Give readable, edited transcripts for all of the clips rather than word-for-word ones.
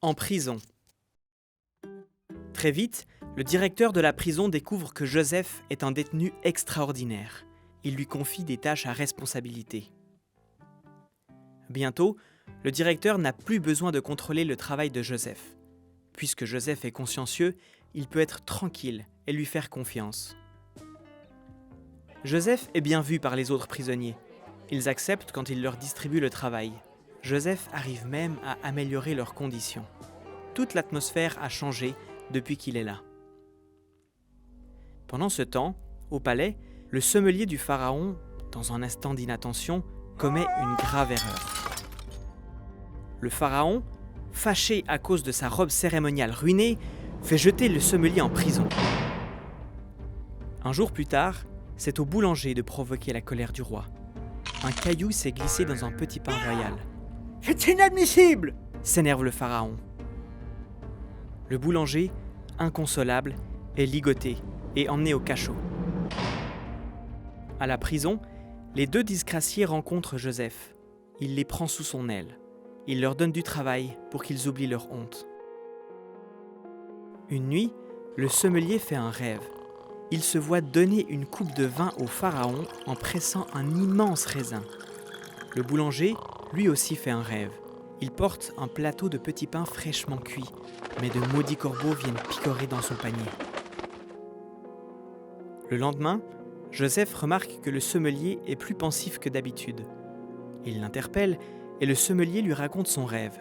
En prison. Très vite, le directeur de la prison découvre que Joseph est un détenu extraordinaire. Il lui confie des tâches à responsabilité. Bientôt, le directeur n'a plus besoin de contrôler le travail de Joseph. Puisque Joseph est consciencieux, il peut être tranquille et lui faire confiance. Joseph est bien vu par les autres prisonniers. Ils acceptent quand il leur distribue le travail. Joseph arrive même à améliorer leurs conditions. Toute l'atmosphère a changé depuis qu'il est là. Pendant ce temps, au palais, le sommelier du pharaon, dans un instant d'inattention, commet une grave erreur. Le pharaon, fâché à cause de sa robe cérémoniale ruinée, fait jeter le sommelier en prison. Un jour plus tard, c'est au boulanger de provoquer la colère du roi. Un caillou s'est glissé dans un petit pain royal. « C'est inadmissible !» s'énerve le pharaon. Le boulanger, inconsolable, est ligoté et emmené au cachot. À la prison, les deux disgraciés rencontrent Joseph. Il les prend sous son aile. Il leur donne du travail pour qu'ils oublient leur honte. Une nuit, le sommelier fait un rêve. Il se voit donner une coupe de vin au pharaon en pressant un immense raisin. Le boulanger, lui aussi, fait un rêve. Il porte un plateau de petits pains fraîchement cuits, mais de maudits corbeaux viennent picorer dans son panier. Le lendemain, Joseph remarque que le sommelier est plus pensif que d'habitude. Il l'interpelle et le sommelier lui raconte son rêve.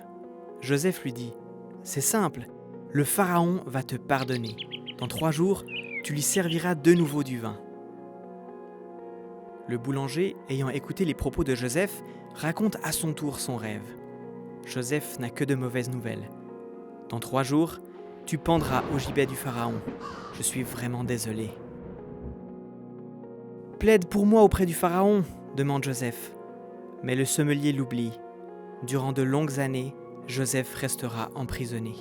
Joseph lui dit « C'est simple, le pharaon va te pardonner. Dans 3 jours, tu lui serviras de nouveau du vin. » Le boulanger, ayant écouté les propos de Joseph, raconte à son tour son rêve. Joseph n'a que de mauvaises nouvelles. « Dans 3 jours, tu pendras au gibet du pharaon. Je suis vraiment désolé. » « Plaide pour moi auprès du pharaon, demande Joseph. Mais le sommelier l'oublie. Durant de longues années, Joseph restera emprisonné.